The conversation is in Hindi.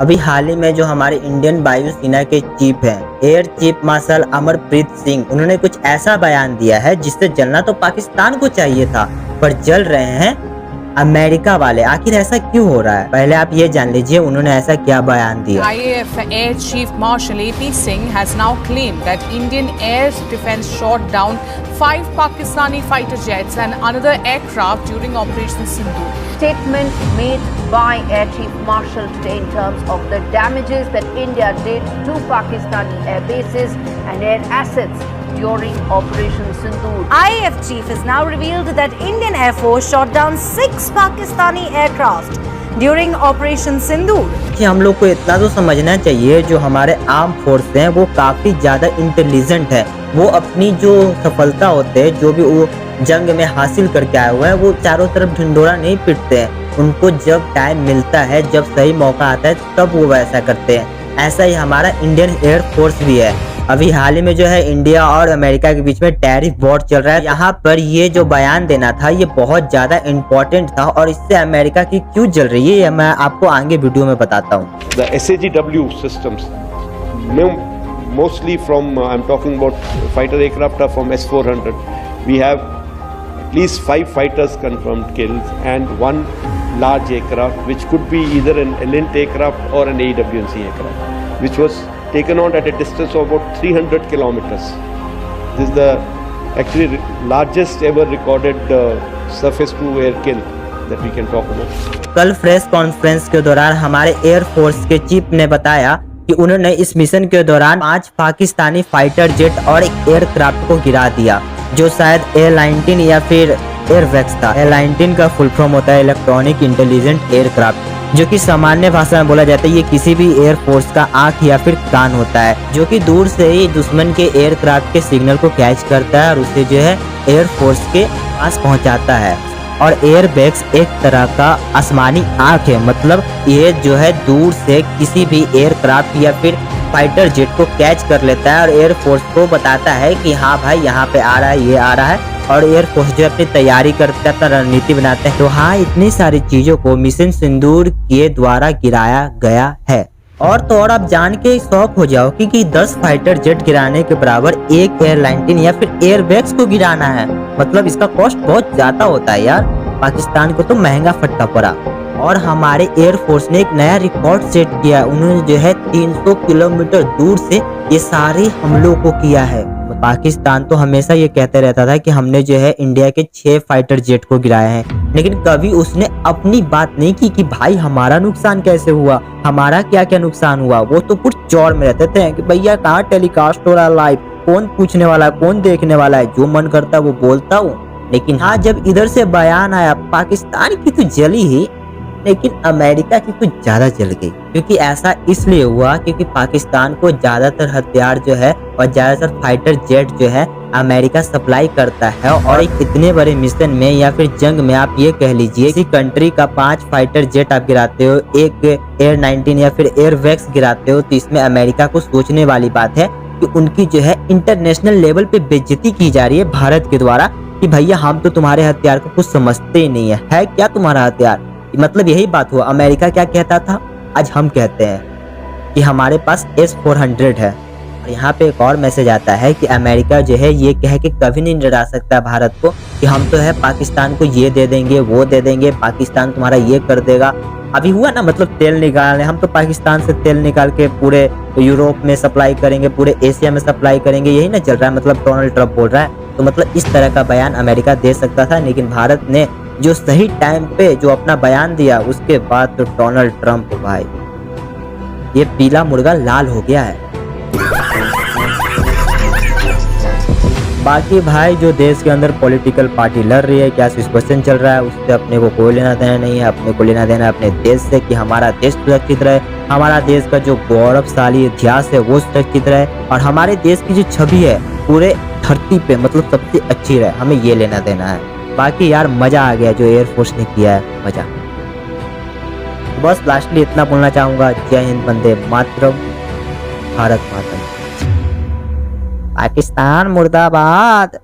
अभी हाल ही में जो हमारे इंडियन वायुसेना के चीफ हैं, air chief marshal Amarpreet Singh, उन्होंने कुछ ऐसा बयान दिया है जिससे जलना तो पाकिस्तान को चाहिए था, पर जल रहे हैं अमेरिका वाले। आखिर ऐसा क्यों हो रहा है, पहले आप ये जान लीजिए उन्होंने ऐसा क्या बयान दिया। IAF Air Chief Marshal AP Singh has now claimed that Indian Air Defence shot down 5 Pakistani fighter jets and another aircraft during Operation Sindoor. Statement made by Air Chief Marshal today in terms of the damages that India did to Pakistani air bases and air assets during Operation Sindoor. IAF chief has now revealed that Indian Air Force shot down 6 Pakistani aircraft during Operation Sindoor. कि हम लोग को इतना तो समझना चाहिए, जो हमारे आर्म फोर्स हैं वो काफी ज्यादा इंटेलिजेंट है। वो अपनी जो सफलता होते हैं, जो भी वो जंग में हासिल करके आए हुए हैं, वो चारों तरफ ढिंडोरा नहीं पीटते हैं। उनको जब टाइम मिलता है, जब सही मौका आता है, तब वो वैसा करते हैं। ऐसा ही हमारा इंडियन एयर फोर्स भी है। अभी हाल ही में जो है इंडिया और अमेरिका के बीच में टैरिफ वॉर चल रहा है। यहाँ पर ये जो बयान देना था ये बहुत ज्यादा इम्पोर्टेंट था, और इससे अमेरिका की क्यों जल रही है ये मैं आपको आगे वीडियो में बताता हूँ। The SAGW systems, mostly from I'm talking about fighter aircraft are from S-400. We have at least 5 fighters confirmed killed and 1 large aircraft, which could be either an Elint aircraft or an AWNC aircraft, which was taken on at a distance of about 300 kilometers. This is the actually largest ever recorded surface to air kill that we can talk about. कल प्रेस कॉन्फ्रेंस के दौरान हमारे एयर फोर्स के चीफ ने बताया कि उन्होंने इस मिशन के दौरान 5 पाकिस्तानी फाइटर जेट और एक एयरक्राफ्ट को गिरा दिया, जो शायद A-19 या फिर एयरवैक्स था। A-19 का फुल फॉर्म होता है इलेक्ट्रॉनिक इंटेलिजेंट एयरक्राफ्ट, जो कि सामान्य भाषा में बोला जाता है। ये किसी भी एयर फोर्स का आंख या फिर कान होता है, जो कि दूर से ही दुश्मन के एयरक्राफ्ट के सिग्नल को कैच करता है और उसे जो है एयर फोर्स के पास पहुंचाता है। और एयरबैग्स एक तरह का आसमानी आंख है, मतलब ये जो है दूर से किसी भी एयरक्राफ्ट या फिर फाइटर जेट को कैच कर लेता है और एयर फोर्स को बताता है कि हाँ भाई यहाँ पे आ रहा है, ये आ रहा है, और एयर फोर्स जो अपनी तैयारी करते हैं, अपना रणनीति बनाते हैं। तो हाँ, इतनी सारी चीजों को मिशन सिंदूर के द्वारा गिराया गया है। और तो और आप जान के शौक हो जाओ कि 10 फाइटर जेट गिराने के बराबर एक एयर-19 या फिर एयरबैग्स को गिराना है। मतलब इसका कॉस्ट बहुत ज्यादा होता है यार, पाकिस्तान को तो महंगा फटका पड़ा। और हमारे एयर फोर्स ने एक नया रिकॉर्ड सेट किया, उन्होंने जो है 300 किलोमीटर दूर से ये सारे हमलों को किया है। पाकिस्तान तो हमेशा ये कहते रहता था कि हमने जो है इंडिया के 6 फाइटर जेट को गिराए हैं, लेकिन कभी उसने अपनी बात नहीं की कि भाई हमारा नुकसान कैसे हुआ, हमारा क्या क्या नुकसान हुआ। वो तो पूरे चौड़ में रहते थे कि भैया कहाँ टेलीकास्ट हो रहा है लाइव, कौन पूछने वाला है, कौन देखने वाला है, जो मन करता है वो बोलता हूँ। लेकिन हाँ, जब इधर से बयान आया पाकिस्तान की तो जली ही, लेकिन अमेरिका की कुछ ज्यादा जल गई। क्योंकि ऐसा इसलिए हुआ क्योंकि पाकिस्तान को ज्यादातर हथियार जो है और ज्यादातर फाइटर जेट जो है अमेरिका सप्लाई करता है। और एक इतने बड़े मिशन में या फिर जंग में आप ये कह लीजिए किसी कंट्री का 5 फाइटर जेट आप गिराते हो, एक एयर-19 या फिर एयरवैक्स गिराते हो, तो इसमें अमेरिका को सोचने वाली बात है कि उनकी जो है इंटरनेशनल लेवल पे बेइज्जती की जा रही है भारत के द्वारा कि भैया हम तो तुम्हारे हथियार को कुछ समझते ही नहीं है क्या तुम्हारा हथियार। मतलब यही बात हुआ। अमेरिका क्या कहता था, आज हम कहते हैं कि हमारे पास S-400 है। और यहाँ पे एक और मैसेज आता है कि अमेरिका जो है ये कह के कभी नहीं डरा सकता भारत को कि हम तो है पाकिस्तान को ये दे देंगे, वो दे देंगे, पाकिस्तान तुम्हारा ये कर देगा। अभी हुआ ना, मतलब तेल निकालने, हम तो पाकिस्तान से तेल निकाल के पूरे यूरोप में सप्लाई करेंगे, पूरे एशिया में सप्लाई करेंगे, यही ना चल रहा है। मतलब डोनाल्ड ट्रंप बोल रहा है, तो मतलब इस तरह का बयान अमेरिका दे सकता था, लेकिन भारत ने जो सही टाइम पे जो अपना बयान दिया, उसके बाद तो डोनाल्ड ट्रंप भाई ये पीला मुर्गा लाल हो गया है। बाकी भाई जो देश के अंदर पॉलिटिकल पार्टी लड़ रही है, क्या सिचुएशन चल रहा है, उससे अपने को कोई लेना देना नहीं है। अपने को लेना देना अपने देश से कि हमारा देश सुरक्षित रहे, हमारा देश का जो गौरवशाली इतिहास है वो सुरक्षित रहे, और हमारे देश की जो छवि है पूरे धरती पे मतलब सबसे अच्छी रहे, हमें ये लेना देना है। बाकी यार मजा आ गया जो एयरफोर्स ने किया है, मजा। बस लास्टली इतना बोलना चाहूंगा, जय हिंद, वंदे मातरम, भारत माता, पाकिस्तान मुर्दाबाद।